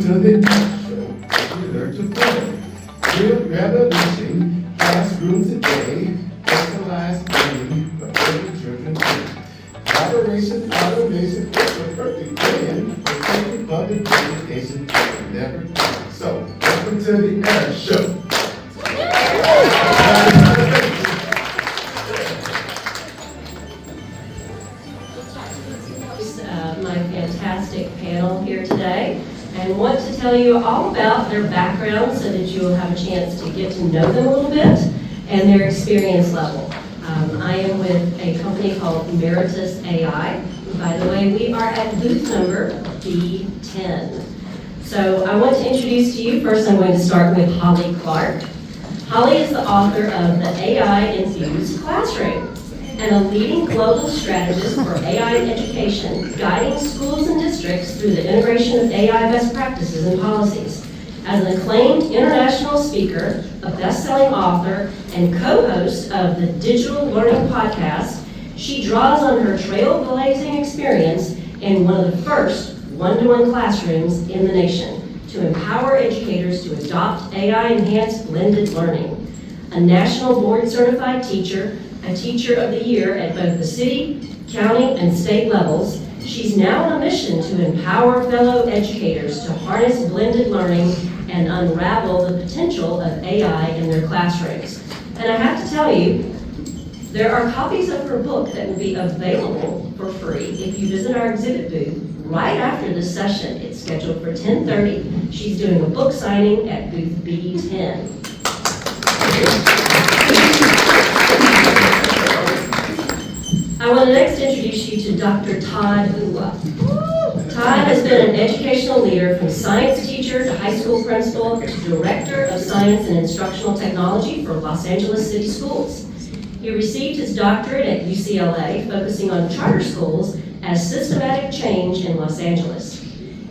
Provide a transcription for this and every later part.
to the AIR Show. We learn to play. Real revolution, classrooms today, personalized learning for every children too. Collaboration, automation, it's a perfect plan. Protecting public education will never end. So, welcome to the AIR Show. My fantastic panel here today, and want to tell you all about their background so that you will have a chance to get to know them a little bit and their experience level. I am with a company called Meritus.AI. By the way, we are at booth number B10. So I want to introduce to you, first I'm going to start with Holly Clark. Holly is the author of the AI Infused Classroom and a leading global strategist for AI in education, guiding schools and districts through the integration of AI best practices and policies. As an acclaimed international speaker, a best-selling author, and co-host of the Digital Learning Podcast, she draws on her trailblazing experience in one of the first one-to-one classrooms in the nation to empower educators to adopt AI-enhanced blended learning. A national board-certified teacher, a Teacher of the Year at both the city, county, and state levels, she's now on a mission to empower fellow educators to harness blended learning and unravel the potential of AI in their classrooms. And I have to tell you, there are copies of her book that will be available for free if you visit our exhibit booth right after this session. It's scheduled for 10:30. She's doing a book signing at booth B10. I want to next introduce you to Dr. Todd Ula. Todd has been an educational leader from science teacher to high school principal to director of science and instructional technology for Los Angeles City Schools. He received his doctorate at UCLA, focusing on charter schools as systematic change in Los Angeles.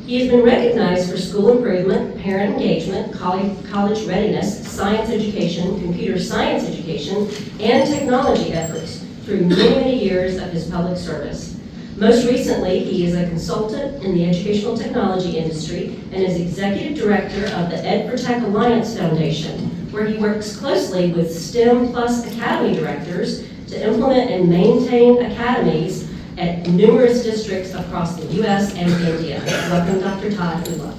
He has been recognized for school improvement, parent engagement, college readiness, science education, computer science education, and technology efforts through many years of his public service. Most recently, he is a consultant in the educational technology industry and is executive director of the Ed4Tech Alliance Foundation, where he works closely with STEM Plus Academy directors to implement and maintain academies at numerous districts across the U.S. and India. Welcome, Dr. Todd Ula.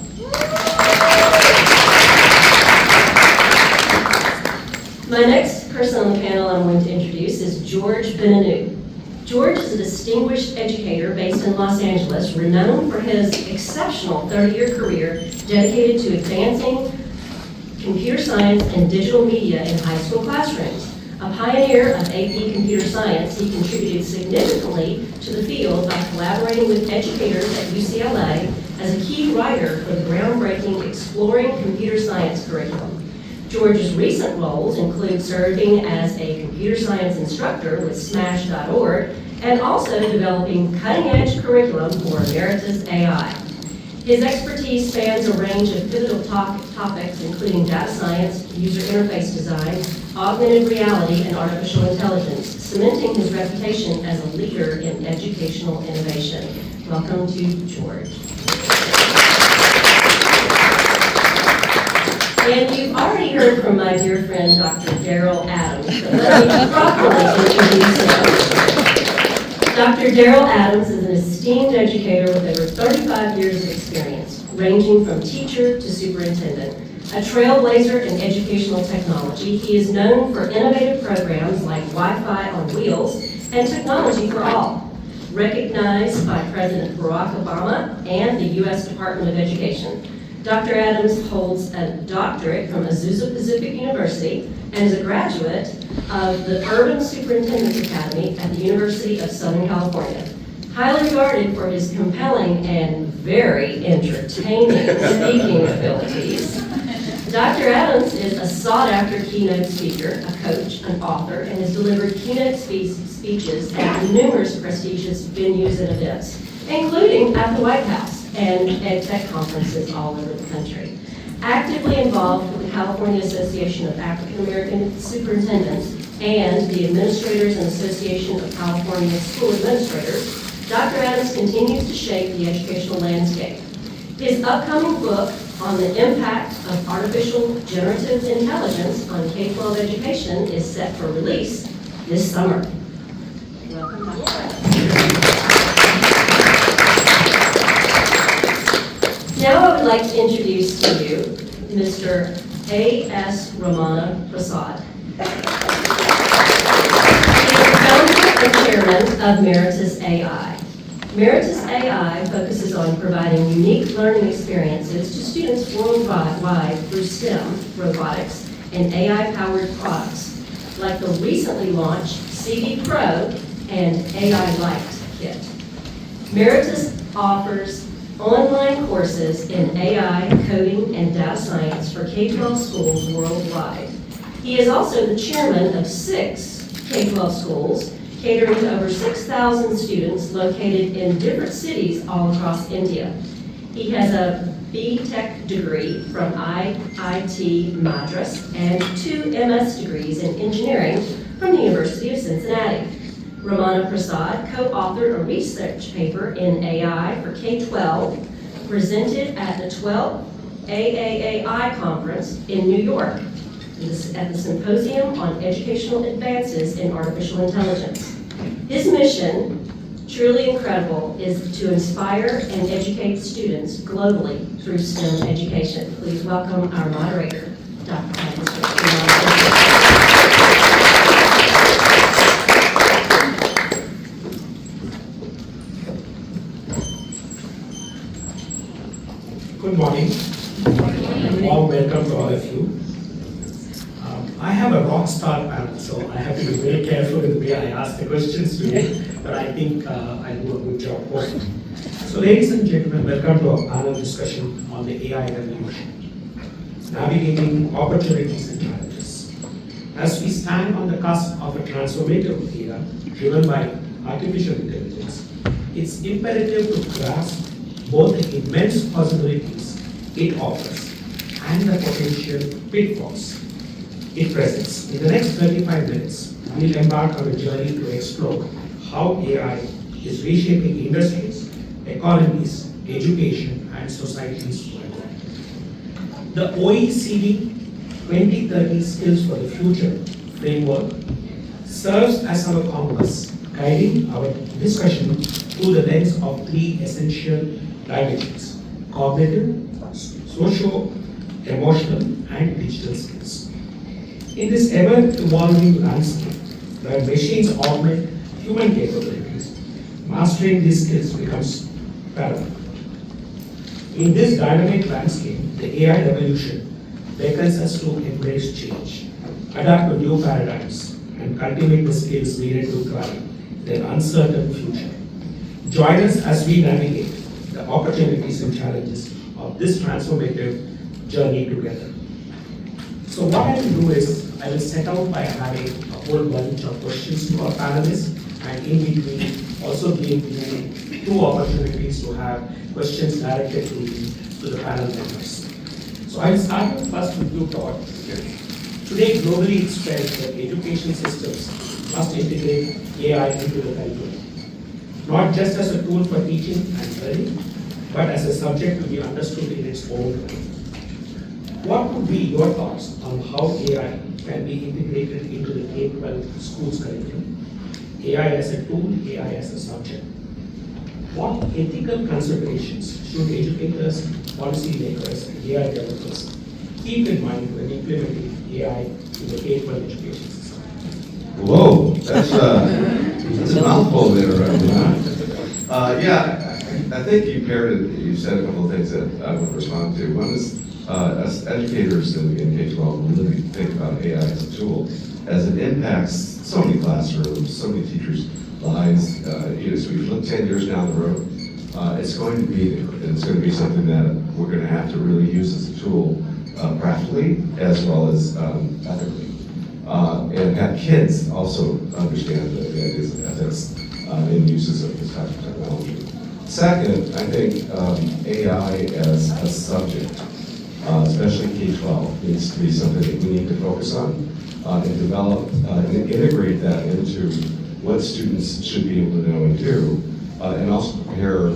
My next person on the panel I'm going to introduce is George Benainous. George is a distinguished educator based in Los Angeles, renowned for his exceptional 30-year career dedicated to advancing computer science and digital media in high school classrooms. A pioneer of AP computer science, he contributed significantly to the field by collaborating with educators at UCLA as a key writer for the groundbreaking Exploring Computer Science curriculum. George's recent roles include serving as a computer science instructor with Smash.org and also developing cutting-edge curriculum for Meritus.AI. His expertise spans a range of pivotal topics, including data science, user interface design, augmented reality, and artificial intelligence, cementing his reputation as a leader in educational innovation. Welcome to George. And you've already heard from my dear friend, Dr. Daryl Adams, but let me properly introduce him. Dr. Daryl Adams is an esteemed educator with over 35 years of experience, ranging from teacher to superintendent. A trailblazer in educational technology, he is known for innovative programs like Wi-Fi on Wheels and Technology for All, recognized by President Barack Obama and the U.S. Department of Education. Dr. Adams holds a doctorate from Azusa Pacific University and is a graduate of the Urban Superintendent's Academy at the University of Southern California. Highly regarded for his compelling and very entertaining speaking abilities, Dr. Adams is a sought-after keynote speaker, a coach, an author, and has delivered keynote speeches at numerous prestigious venues and events, including at the White House and EdTech conferences all over the country. Actively involved with the California Association of African American Superintendents and the Administrators and Association of California School Administrators, Dr. Adams continues to shape the educational landscape. His upcoming book on the impact of artificial generative intelligence on K-12 education is set for release this summer. Welcome, Dr. Now I would like to introduce to you Mr. A.S. Ramana Prasad. He is the founder and chairman of Meritus.AI. Meritus.AI focuses on providing unique learning experiences to students worldwide through STEM, robotics, and AI-powered products, like the recently launched CD Pro and AI Lite kit. Meritus offers online courses in AI, coding, and data science for K-12 schools worldwide. He is also the chairman of 6 K-12 schools, catering to over 6,000 students located in different cities all across India. He has a B.Tech degree from IIT Madras and 2 MS degrees in engineering from the University of Cincinnati. Ramana Prasad co-authored a research paper in AI for K-12, presented at the 12th AAAI conference in New York, at the Symposium on Educational Advances in Artificial Intelligence. His mission, truly incredible, is to inspire and educate students globally through STEM education. Please welcome our moderator, Dr. Advocacy. Good morning. Warm welcome to all of you. I have a rock star panel, so I have to be very careful in the way I ask the questions today, but I think I'll do a good job hopefully. So ladies and gentlemen, welcome to our panel discussion on the AI revolution, navigating opportunities and challenges. As we stand on the cusp of a transformative era driven by artificial intelligence, it's imperative to grasp both the immense possibilities it offers and the potential pitfalls it presents. In the next 35 minutes, we'll embark on a journey to explore how AI is reshaping industries, economies, education, and societies worldwide. The OECD 2030 Skills for the Future framework serves as our compass, guiding our discussion through the lens of 3 essential dimensions: cognitive, socio-emotional, and digital skills. In this ever-evolving landscape, where machines augment human capabilities, mastering these skills becomes paramount. In this dynamic landscape, the AI revolution beckons us to embrace change, adapt to new paradigms, and cultivate the skills needed to thrive in an uncertain future. Join us as we navigate the opportunities and challenges of this transformative journey together. So what I will do is, I will set out by having a whole bunch of questions to our panelists, and in between also give you 2 opportunities to have questions directed to the panel members. So I'll start first with you, Todd. Today, globally it's felt that education systems must integrate AI into the curriculum, not just as a tool for teaching and learning, but as a subject to be understood in its own right. What would be your thoughts on how AI can be integrated into the K-12 schools curriculum? AI as a tool, AI as a subject. What ethical considerations should educators, policymakers, and AI developers keep in mind when implementing AI in the K-12 education system? Whoa, that's a mouthful there, right? Yeah, I think you said a couple of things that I would respond to. One is, as educators in K-12, we really think about AI as a tool, as it impacts so many classrooms, so many teachers' lives. So if you look 10 years down the road, it's going to be there. And it's going to be something that we're going to have to really use as a tool, practically as well as ethically. And have kids also understand the ideas of ethics in uses of this type of technology. Second, I think AI as a subject, especially K-12, needs to be something that we need to focus on and develop and integrate that into what students should be able to know and do, and also prepare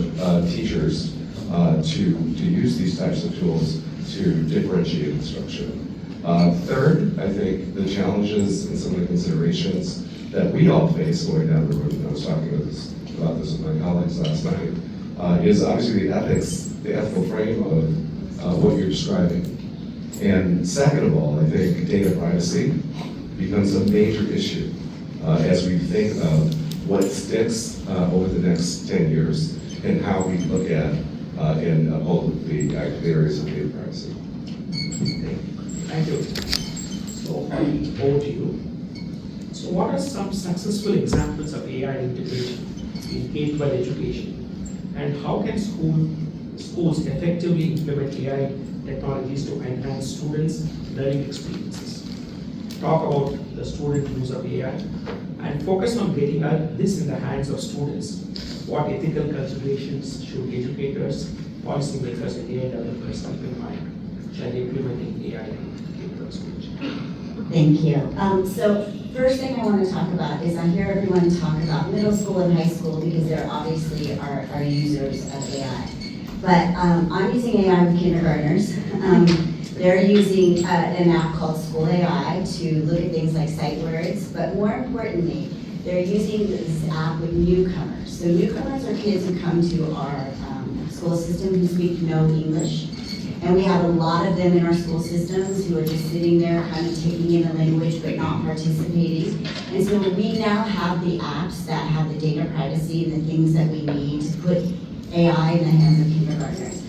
teachers to use these types of tools to differentiate instruction. Third, I think the challenges and some of the considerations that we all face going down the road, and I was talking about this with my colleagues last night, is obviously the ethics, the ethical frame of what you're describing. And second of all, I think data privacy becomes a major issue as we think of what sticks over the next 10 years and how we look at and uphold the areas of data privacy. Thank you. So, over to you. So, what are some successful examples of AI integration in K-12 education, and how can schools effectively implement AI technologies to enhance students' learning experiences? Talk about the student use of AI, and focus on getting this in the hands of students. What ethical considerations should educators, policymakers, and AI developers keep in mind while implementing AI in K-12 schools? Thank you. So first thing I want to talk about is I hear everyone talk about middle school and high school because they're obviously are users of AI. But I'm using AI with kindergartners. They're using an app called School AI to look at things like sight words, but more importantly, they're using this app with newcomers. So newcomers are kids who come to our school system who speak no English. And we have a lot of them in our school systems who are just sitting there kind of taking in the language but not participating. And so we now have the apps that have the data privacy and the things that we need to put AI in the hands of kindergartners.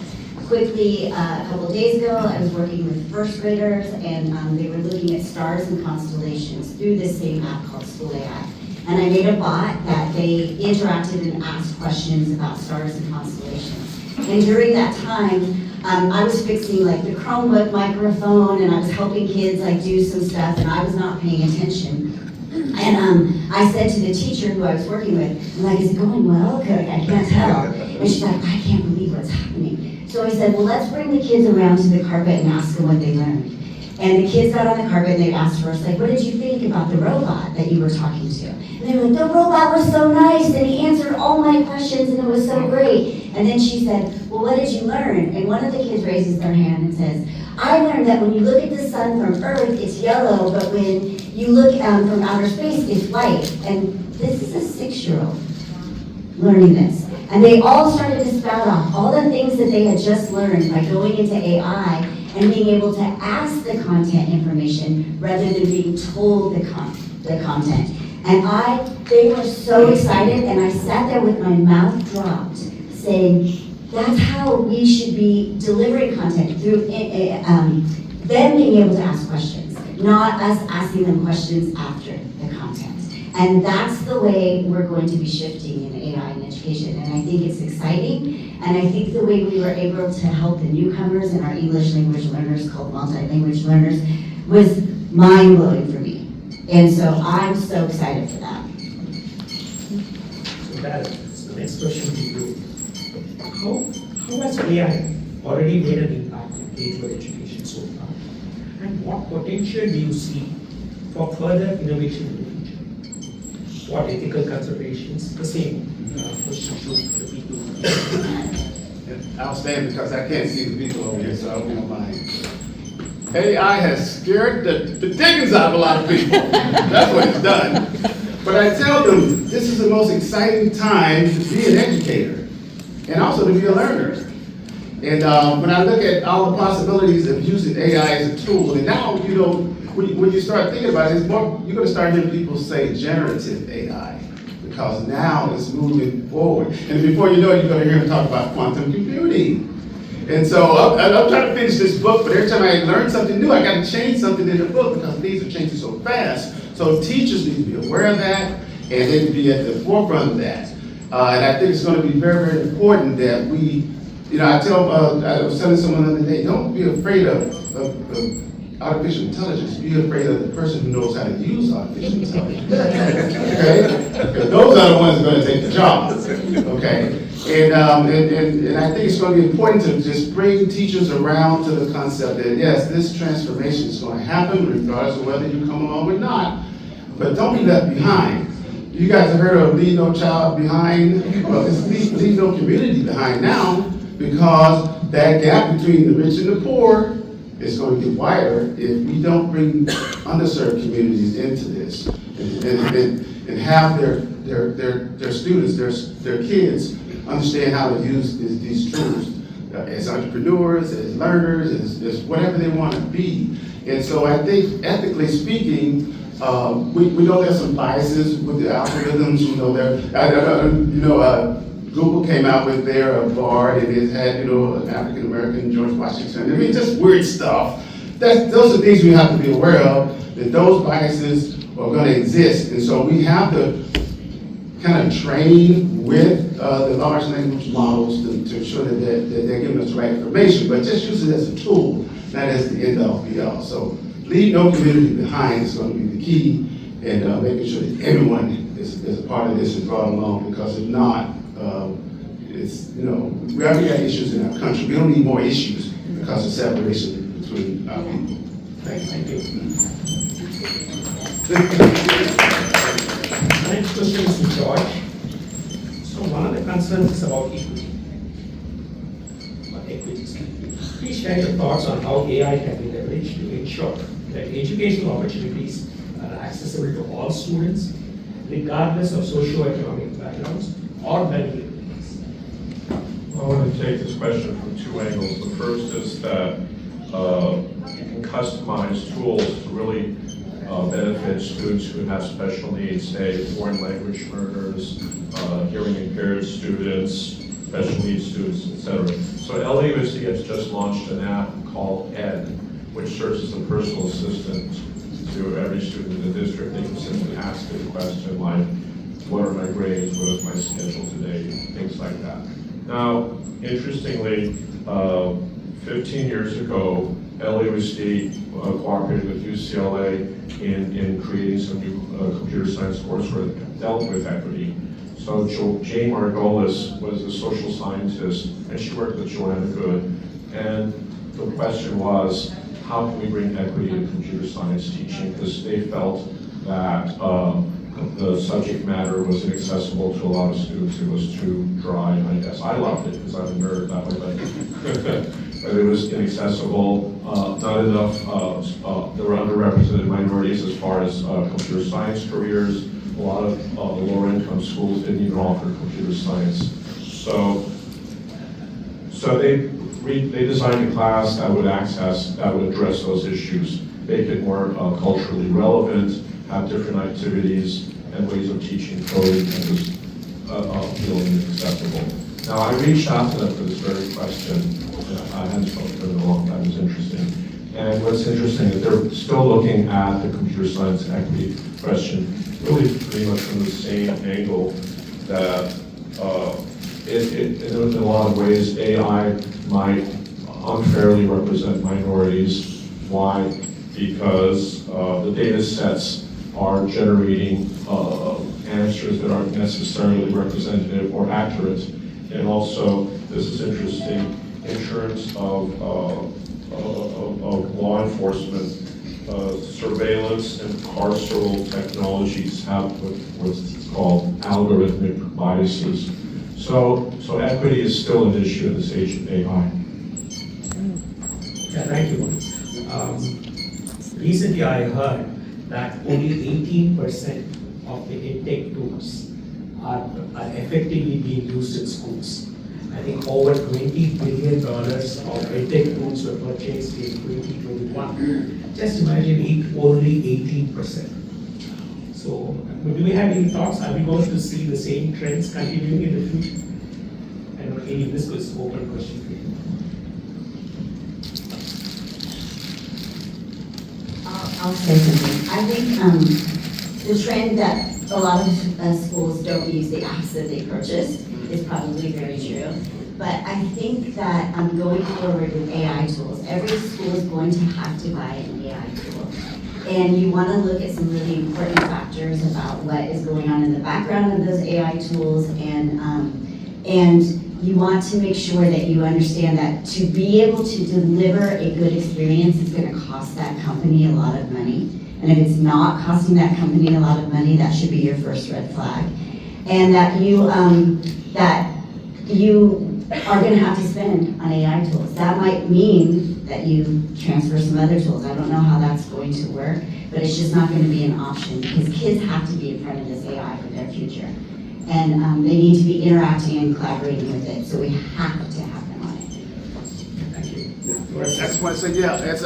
Quickly, a couple days ago, I was working with first graders and they were looking at stars and constellations through this same app called School AI. And I made a bot that they interacted and asked questions about stars and constellations. And during that time, I was fixing like the Chromebook microphone and I was helping kids like do some stuff and I was not paying attention. And I said to the teacher who I was working with, I'm like, is it going well? Good, I can't tell. And she's like, I can't believe what's happening. So I said, well, let's bring the kids around to the carpet and ask them what they learned. And the kids got on the carpet and they asked first, like, what did you think about the robot that you were talking to? And they were like, the robot was so nice and he answered all my questions and it was so great. And then she said, well, what did you learn? And one of the kids raises their hand and says, I learned that when you look at the sun from Earth, it's yellow, but when you look from outer space, it's white. And this is a 6-year-old learning this. And they all started to spout off all the things that they had just learned by going into AI and being able to ask the content information rather than being told the content. And they were so excited, and I sat there with my mouth dropped, saying, that's how we should be delivering content, through them being able to ask questions, not us asking them questions after the content. And that's the way we're going to be shifting in AI in education. And I think it's exciting. And I think the way we were able to help the newcomers and our English language learners, called multi-language learners, was mind-blowing for me. And so I'm so excited for that. So that's the next question to you. How has AI already made an impact in K-12 education so far? And what potential do you see for further innovation in the future? What ethical considerations? The same question should the people. I'll stand because I can't see the people over here, so I don't mind. AI has scared the dickens out of a lot of people. That's what it's done. But I tell them, this is the most exciting time to be an educator and also to be a learner. And when I look at all the possibilities of using AI as a tool, and now, you know, when you start thinking about it, you're going to start hearing people say generative AI, because now it's moving forward. And before you know it, you're going to hear them talk about quantum computing. And so I'm trying to finish this book, but every time I learn something new, I got to change something in the book because things are changing so fast. So teachers need to be aware of that, and they need to be at the forefront of that. And I think it's going to be very, very important that we, you know, I was telling someone the other day, don't be afraid of artificial intelligence. Be afraid of the person who knows how to use artificial intelligence. Okay? Because those are the ones who are going to take the job. Okay? And I think it's going to be important to just bring teachers around to the concept that, yes, this transformation is going to happen regardless of whether you come along or not. But don't be left behind. You guys have heard of Leave No Child Behind? Well, it's Leave No Community Behind now, because that gap between the rich and the poor is going to get wider if we don't bring underserved communities into this and have their students, their kids understand how to use these tools as entrepreneurs, as learners, as whatever they want to be. And so I think, ethically speaking, we know there's some biases with the algorithms. You know, Google came out with their BARD, and it had, an African American, George Washington. I mean, just weird stuff. Those are things we have to be aware of, that those biases are going to exist. And so we have to kind of train with the large language models to ensure that they're giving us the right information, but just use it as a tool, not as the end all be all. So leave no community behind is going to be the key, and making sure that everyone is a part of this and brought along, because if not, it's, we already got issues in our country. We don't need more issues because of separation between our people. Thank you. My next question is to George. So one of the concerns is about equity. Please share your thoughts on how AI can be leveraged to ensure that educational opportunities are accessible to all students, regardless of socio-economic backgrounds or mental abilities. I want to take this question from two angles. The first is that you can customize tools to really benefit students who have special needs, say foreign language learners, hearing impaired students, special needs students, etc. So LAUSD has just launched an app called Ed, which serves as a personal assistant to every student in the district. They can simply ask a question like, what are my grades, what is my schedule today, things like that. Now, interestingly, 15 years ago, LAUSD cooperated with UCLA in creating some new computer science courseware that dealt with equity. So Jane Margolis was a social scientist, and she worked with Joanna Good. And the question was, how can we bring equity to computer science teaching? Because they felt that the subject matter was inaccessible to a lot of students. It was too dry, and I guess I loved it because I'm a nerd that way. But it was inaccessible, not enough, there were underrepresented minorities as far as computer science careers. A lot of the lower income schools didn't even offer computer science. So they designed a class that would address those issues, make it more culturally relevant, have different activities and ways of teaching coding that was appealing and acceptable. Now, I reached out to them for this very question. I hadn't spoken to them in a long time. It was interesting. And what's interesting is they're still looking at the computer science equity question really pretty much from the same angle that in a lot of ways AI might unfairly represent minorities. Why? Because the data sets are generating answers that aren't necessarily representative or accurate. And also, this is interesting, in terms of law enforcement, surveillance and carceral technologies have what's called algorithmic biases. So equity is still an issue in this age of AI. Yeah, thank you. Recently I heard that only 18% of the intake tools are effectively being used in schools. I think over $20 billion of edtech tools were purchased in 2021. Just imagine only 18%. So, do we have any thoughts? Are we going to see the same trends continuing in the future? And any this was an open question for you. I'll say something. I think the trend that a lot of schools don't use the apps that they purchased is probably very true. But I think that going forward with AI tools, every school is going to have to buy an AI tool. And you want to look at some really important factors about what is going on in the background of those AI tools, and you want to make sure that you understand that to be able to deliver a good experience is going to cost that company a lot of money. And if it's not costing that company a lot of money, that should be your first red flag. And that you are gonna have to spend on AI tools. That might mean that you transfer some other tools. I don't know how that's going to work, but it's just not gonna be an option because kids have to be in front of this AI for their future. And they need to be interacting and collaborating with it, so we have to have them on it. Thank you. I just want to say, yeah, it's,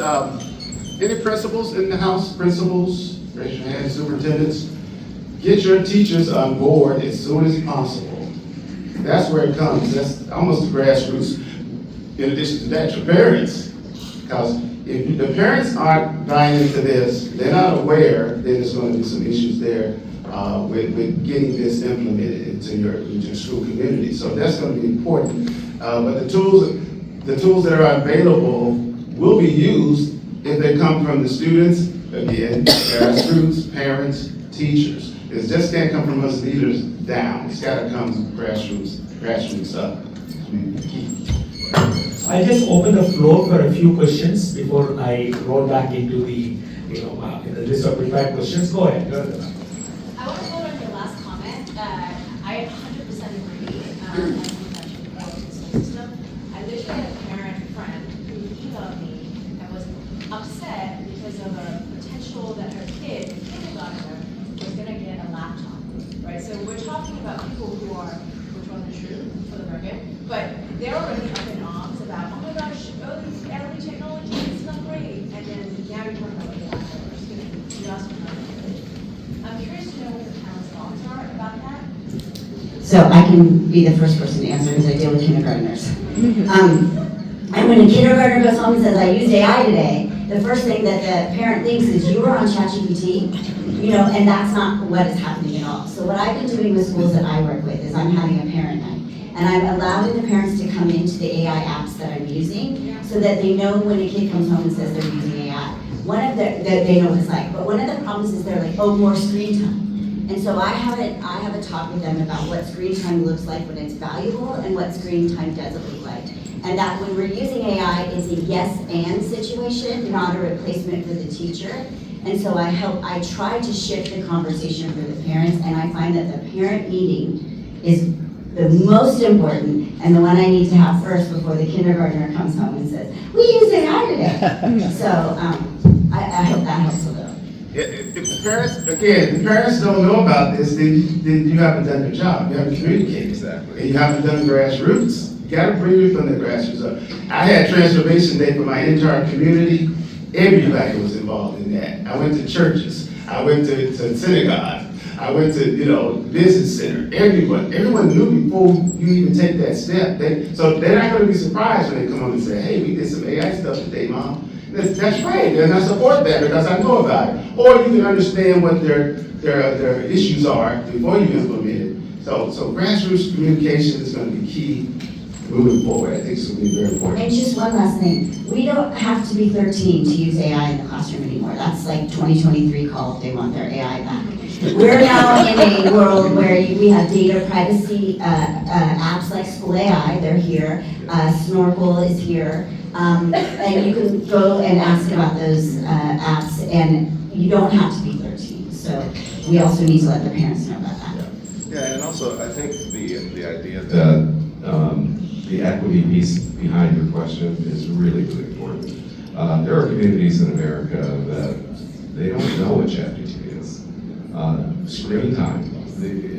any principals in the house, principals, raise your hand, superintendents, get your teachers on board as soon as possible. That's where it comes, that's almost the grassroots. In addition to that, your parents, because if the parents aren't buying into this, they're not aware, then there's going to be some issues there with getting this implemented into your school community. So that's going to be important. But the tools that are available will be used if they come from the students, again, grassroots, parents, teachers. It just can't come from us leaders down. It's got to come from grassroots up. I'll just open the floor for a few questions before I roll back into the list of prepared questions. Go ahead. I want to go on your last comment. I 100% agree. As you mentioned before, with the school system. I literally had a parent friend who emailed me and was upset because of a potential that her kid, in kindergarten, was going to get a laptop. Right? So we're talking about people who are, which one is true for the record, but they're already up in arms about, oh my gosh, these early technology, it's not great. And then now you're talking about AI. You asked me about it. I'm curious to know what the parents' thoughts are about that. So I can be the first person to answer because I deal with kindergartners. And when a kindergartner goes home and says, I used AI today, the first thing that the parent thinks is, you were on ChatGPT, and that's not what is happening at all. So what I've been doing with schools that I work with is I'm having a parent night. And I'm allowing the parents to come into the AI apps that I'm using so that they know when a kid comes home and says they're using AI. They know what it's like, but one of the problems is they're like, oh, more screen time. And so I have a talk with them about what screen time looks like when it's valuable and what screen time doesn't look like. And that when we're using AI, it's a yes and situation, not a replacement for the teacher. And so I try to shift the conversation for the parents, and I find that the parent meeting is the most important and the one I need to have first before the kindergartner comes home and says, we use AI today. So I hope that helps a little. If the parents don't know about this, then you haven't done your job. You haven't communicated. Exactly. And you haven't done grassroots. You gotta bring it from the grassroots up. I had Transformation Day for my entire community. Everybody was involved in that. I went to churches. I went to synagogues. I went to, business center. Everyone knew before you even take that step. So they're not gonna be surprised when they come home and say, hey, we did some AI stuff today, Mom. That's right, and I support that because I know about it. Or you can understand what their issues are before you implement it. So grassroots communication is gonna be key moving forward. I think it's gonna be very important. And just one last thing, we don't have to be 13 to use AI in the classroom anymore. That's like 2023 call if they want their AI back. We're now in a world where we have data privacy apps like School AI, they're here. Snorkel is here. And you can go and ask about those apps, and you don't have to be 13. So we also need to let the parents know about that. Yeah, and also I think the idea that the equity piece behind your question is really, really important. There are communities in America that they don't know what ChatGPT is. Screen time,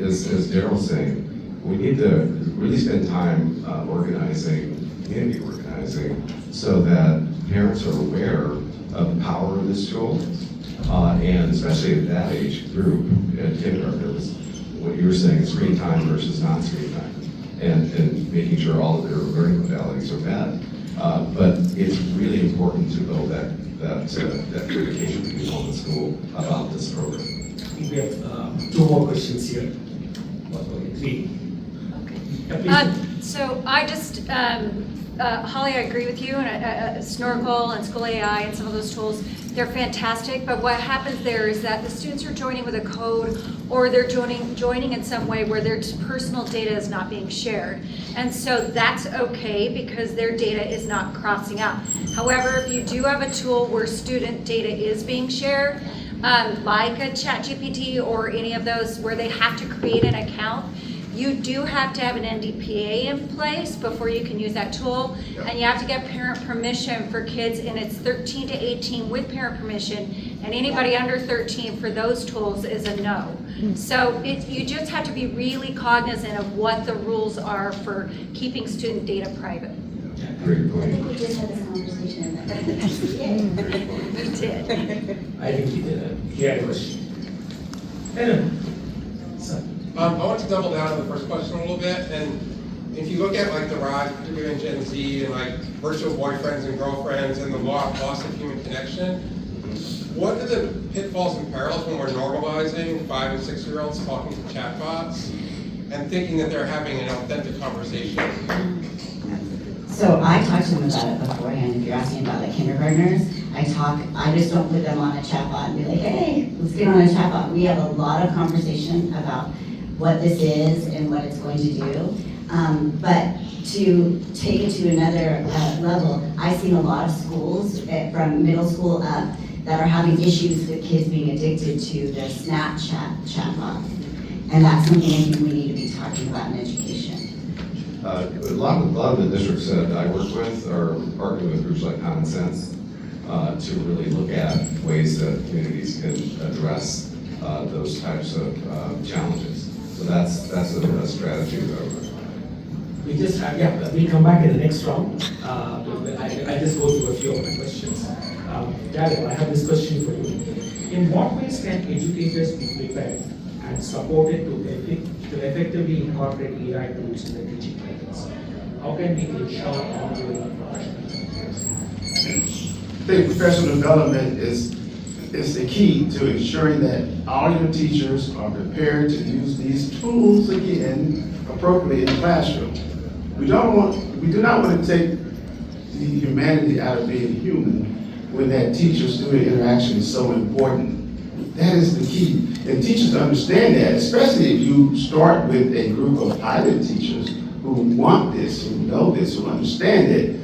as Daryl's saying, we need to really spend time organizing, community organizing, so that parents are aware of the power of this tool, and especially at that age group, at kindergarten, what you were saying, screen time versus non-screen time, and making sure all of their learning modalities are met. But it's really important to build that communication between home and school about this program. We have two more questions here. Three. Okay. So I just, Holly, I agree with you, and Snorkel and School AI and some of those tools, they're fantastic, but what happens there is that the students are joining with a code, or they're joining in some way where their personal data is not being shared. And so that's okay because their data is not crossing out. However, if you do have a tool where student data is being shared, like a ChatGPT or any of those where they have to create an account, you do have to have an NDPA in place before you can use that tool. And you have to get parent permission for kids, and it's 13 to 18 with parent permission. And anybody under 13 for those tools is a no. So you just have to be really cognizant of what the rules are for keeping student data private. Great I point. think we just had this conversation at the PCA. We did. I think he had a question. Hello. Sir. I want to double down on the first question a little bit, and if you look at like the rise, particularly in Gen Z, and like virtual boyfriends and girlfriends, and the loss of human connection, what are the pitfalls and perils when we're normalizing 5 and 6 year olds talking to chatbots and thinking that they're having an authentic conversation? So I talked to them about it beforehand. If you're asking about like kindergartners, I just don't put them on a chatbot and be like, hey, let's get on a chatbot. We have a lot of conversation about what this is and what it's going to do. But to take it to another level, I've seen a lot of schools from middle school up that are having issues with kids being addicted to the Snapchat chatbot. And that's something I think we need to be talking about in education. A lot of the districts that I work with are partnering with groups like Common Sense to really look at ways that communities can address those types of challenges. So that's a strategy that I would. We just we come back in the next round. I just go through a few of my questions. Daryl, I have this question for you. In what ways can educators be prepared and supported to effectively incorporate AI tools in the teaching methods? How can we ensure ongoing professional? I think professional development is the key to ensuring that all your teachers are prepared to use these tools again appropriately in the classroom. We do not want to take the humanity out of being human when that teacher-student interaction is so important. That is the key. And teachers understand that, especially if you start with a group of pilot teachers who want this, who know this, who understand it.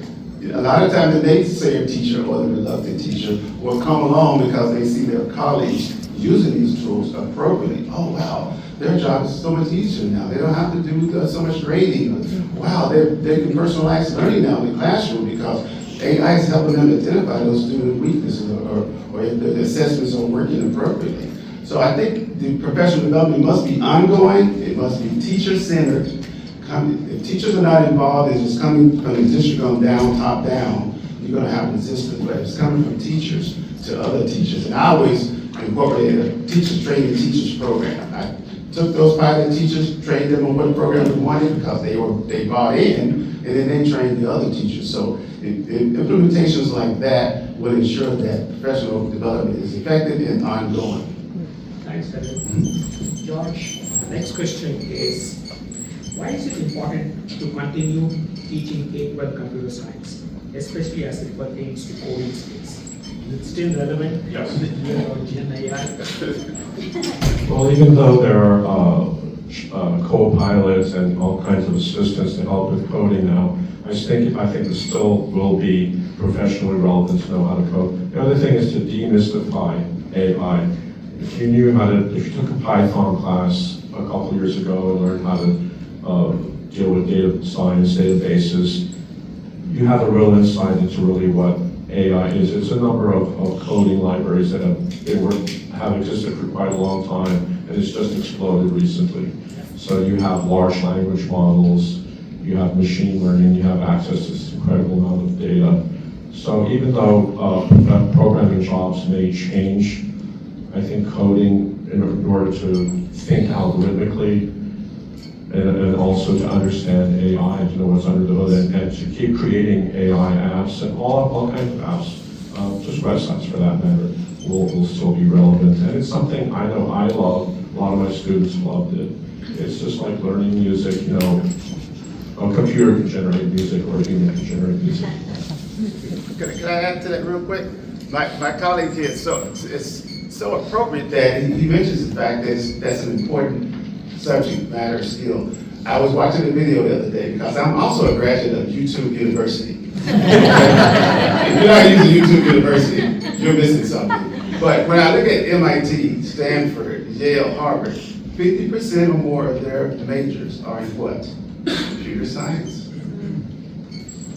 A lot of times the naysayer teacher or the reluctant teacher will come along because they see their colleagues using these tools appropriately. Oh wow, their job is so much easier now. They don't have to do so much grading. Wow, they can personalize learning now in the classroom because AI is helping them identify those student weaknesses or if the assessments are working appropriately. So I think the professional development must be ongoing. It must be teacher-centered. If teachers are not involved, it's just coming from the district on down, top down, you're gonna have resistance, but it's coming from teachers to other teachers. And I always incorporated a teachers training teachers program. I took those pilot teachers, trained them on what program we wanted because they bought in, and then they trained the other teachers. So implementations like that will ensure that professional development is effective and ongoing. Thanks, Daryl. George, the next question is, why is it important to continue teaching K-12 computer science, especially as it pertains to coding skills? Is it still relevant? Yes. In the year of Gen AI? Well, even though there are co-pilots and all kinds of assistants to help with coding now, I think it still will be professionally relevant to know how to code. The other thing is to demystify AI. If you took a Python class a couple years ago and learned how to deal with data science, databases, you have a real insight into really what AI is. It's a number of coding libraries that have existed for quite a long time, and it's just exploded recently. So you have large language models, you have machine learning, you have access to this incredible amount of data. So even though programming jobs may change, I think coding, in order to think algorithmically, and also to understand AI and to know what's under the hood, and to keep creating AI apps and all kinds of apps, just websites for that matter, will still be relevant. And it's something I know I love, a lot of my students loved it. It's just like learning music, a computer can generate music or a human can generate music. Can I add to that real quick? My colleague here, it's so appropriate that he mentions the fact that that's an important subject matter skill. I was watching a video the other day because I'm also a graduate of YouTube University. If you're not using YouTube University, you're missing something. But when I look at MIT, Stanford, Yale, Harvard, 50% or more of their majors are in what? Computer science.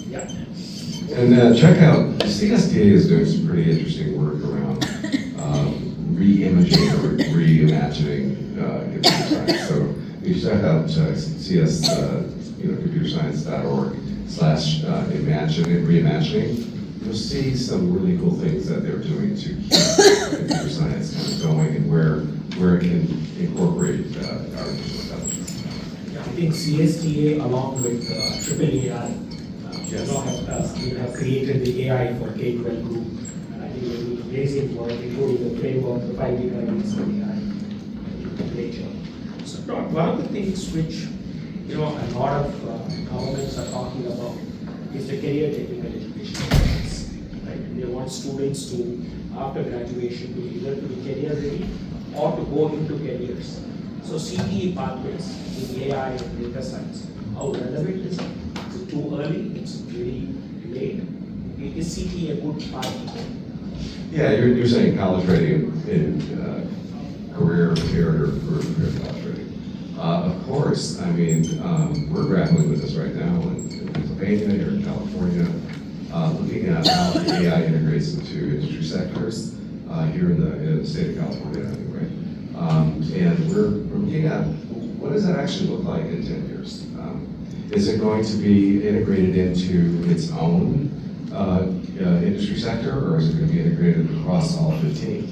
Yeah. And check out, CSDA is doing some pretty interesting work around re-imaging or reimagining computer science. So you check out computerscience.org/reimagining. You'll see some really cool things that they're doing to keep computer science kind of going and where it can incorporate artificial intelligence. Yeah, I think CSTA along with AAAI Yes. have created the AI for K-12 group. And I think they're doing amazing work, including the framework, the 5 guidelines for AI nature. So one of the things which a lot of governments are talking about is the career technical education process. Right? They want students to, after graduation, to either to be career ready or to go into careers. So CTE pathways in AI and data science, how relevant is it? Is it too early? It's very late. Is CTE a good path to go? Yeah, you're saying college ready in career prepared or career prepared college ready. Of course, I mean, we're grappling with this right now in Pennsylvania, here in California, looking at how AI integrates into industry sectors here in the state of California, anyway. And we're looking at what does that actually look like in 10 years? Is it going to be integrated into its own industry sector, or is it going to be integrated across all 15?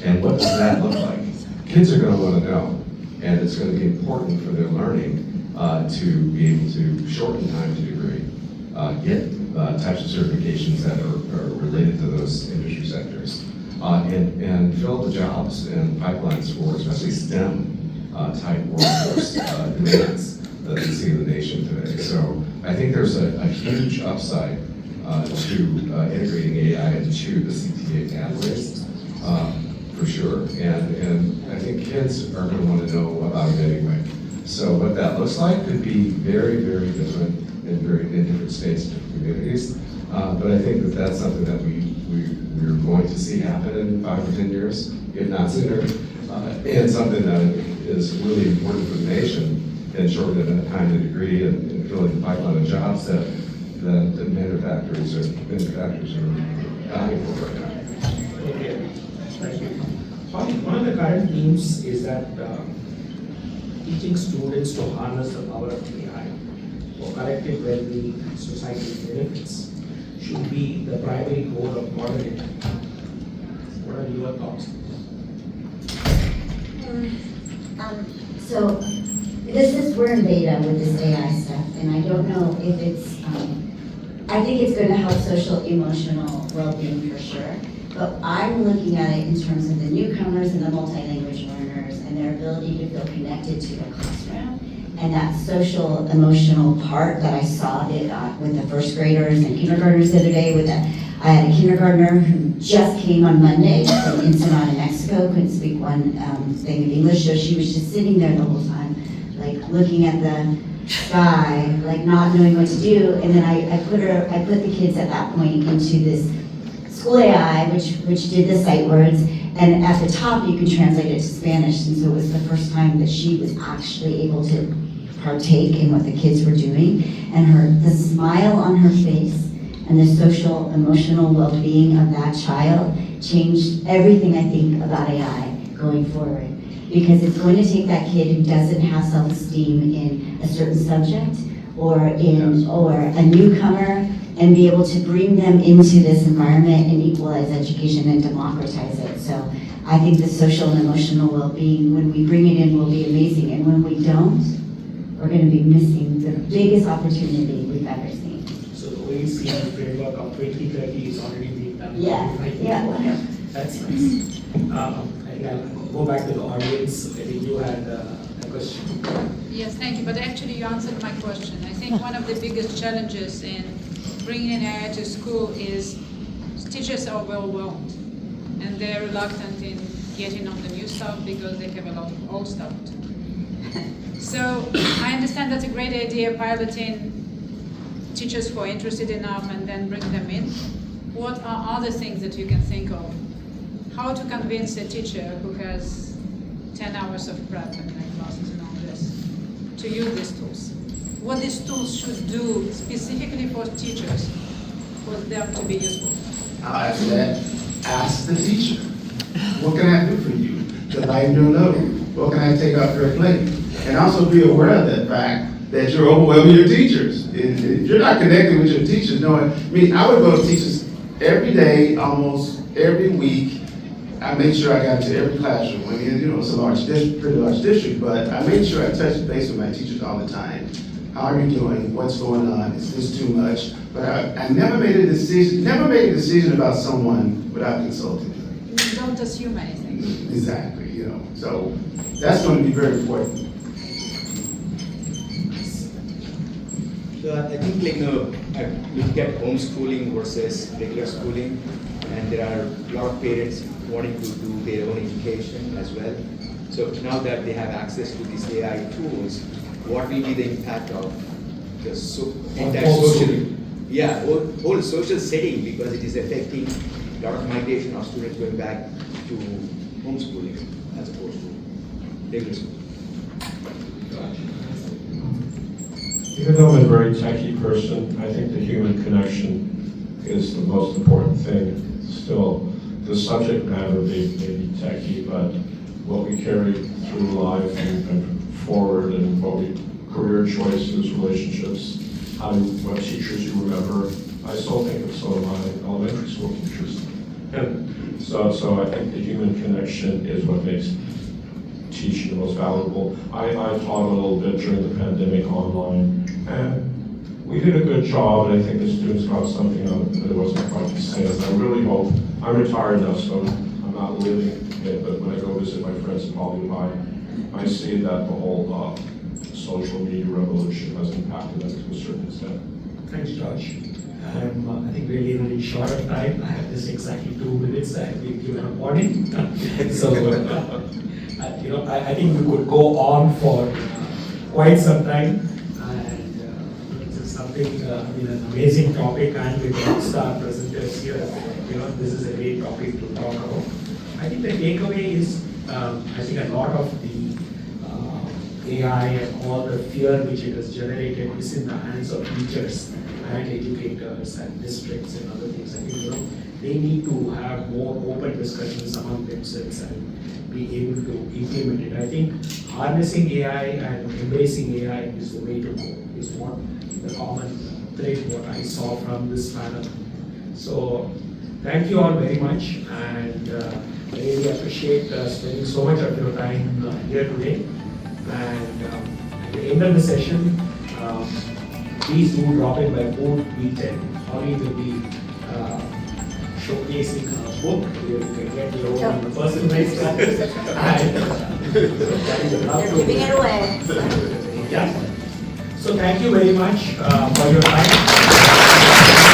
And what does that look like? Kids are going to want to know, and it's going to be important for their learning to be able to shorten time to degree, get types of certifications that are related to those industry sectors, and fill the jobs and pipelines for especially STEM type workforce demands that we see in the nation today. So I think there's a huge upside to integrating AI into the CTA pathways, for sure. And I think kids are going to want to know about it anyway. So what that looks like could be very, very different in different states, different communities. But I think that's something that we're going to see happen in 5 or 10 years, if not sooner, and something that is really important for the nation and shortening the time to degree and filling the pipeline of jobs that the manufacturers are dying for right now. Okay, thank you. One of the current themes is that teaching students to harness the power of AI for collective well-being and societal benefits should be the primary goal of modern education. What are your thoughts? So we're in beta with this AI stuff, and I don't know if it's, I think it's going to help social emotional well-being for sure, but I'm looking at it in terms of the newcomers and the multilanguage learners and their ability to feel connected to their classroom, and that social emotional part that I saw with the first graders and kindergartners the other day. I had a kindergartner who just came on Monday from Ensenada, Mexico, couldn't speak one thing of English, so she was just sitting there the whole time, like looking at the sky, like not knowing what to do. And then I put the kids at that point into this school AI, which did the sight words, and at the top you can translate it to Spanish. And so it was the first time that she was actually able to partake in what the kids were doing, and the smile on her face and the social emotional well-being of that child changed everything I think about AI going forward. Because it's going to take that kid who doesn't have self-esteem in a certain subject or a newcomer and be able to bring them into this environment and equalize education and democratize it. So I think the social and emotional well-being, when we bring it in, will be amazing. And when we don't, we're going to be missing the biggest opportunity we've ever seen. So the OECD framework of 2030 is already being done. Yeah. That's nice. I'll go back to the audience. I think you had a question. Yes, thank you. But actually, you answered my question. I think one of the biggest challenges in bringing in AI to school is teachers are overwhelmed, and they're reluctant in getting on the new stuff because they have a lot of old stuff to do. So I understand that's a great idea, piloting teachers who are interested enough and then bring them in. What are other things that you can think of? How to convince a teacher who has 10 hours of prep and like classes and all this to use these tools. What these tools should do specifically for teachers, for them to be useful. I'll answer that. Ask the teacher. What can I do for you to lighten your load? What can I take off your plate? And also be aware of the fact that you're overwhelming your teachers. If you're not connecting with your teachers, knowing, I mean, I would go to teachers every day, almost every week. I made sure I got into every classroom. I mean, you know, it's a large district, pretty large district, but I made sure I touched base with my teachers all the time. How are you doing? What's going on? Is this too much? But I never made a decision about someone without consulting them. You don't assume anything. Exactly, you know. So that's going to be very important. So I think like I look at homeschooling versus regular schooling, and there are a lot of parents wanting to do their own education as well. So now that they have access to these AI tools, what will be the impact of the entire whole social setting, because it is affecting a lot of migration of students going back to homeschooling as opposed to regular school. Even though I'm a very techie person, I think the human connection is the most important thing. Still, the subject matter may be techie, but what we carry through life and forward, and career choices, relationships, what teachers you remember. I still think of some of my elementary school teachers. And so I think the human connection is what makes teaching the most valuable. I taught a little bit during the pandemic online, and we did a good job, and I think the students got something out of it that it wasn't quite the same. I really hope, I'm retired now, so I'm not living it, but when I go visit my friends in Hollywood, I see that the whole social media revolution has impacted them to a certain extent. Thanks, George. I'm, I think, really short of time. I have just exactly 2 minutes. I have been given a warning. So, you know, I think we could go on for quite some time. And this is something, I mean, an amazing topic, and with rockstar presenters here, you know, this is a great topic to talk about. I think the takeaway is, I think a lot of the AI and all the fear which it has generated is in the hands of teachers and educators and districts and other things. I think, you know, they need to have more open discussions among themselves and be able to implement it. I think harnessing AI and embracing AI is the way to go, is what the common thread what I saw from this panel. So thank you all very much, and I really appreciate spending so much of your time here today. And at the end of the session, please do drop in by booth B10. Holly will be showcasing her book where you can get your own personalized copies. You're giving it away. Yeah. So thank you very much for your time.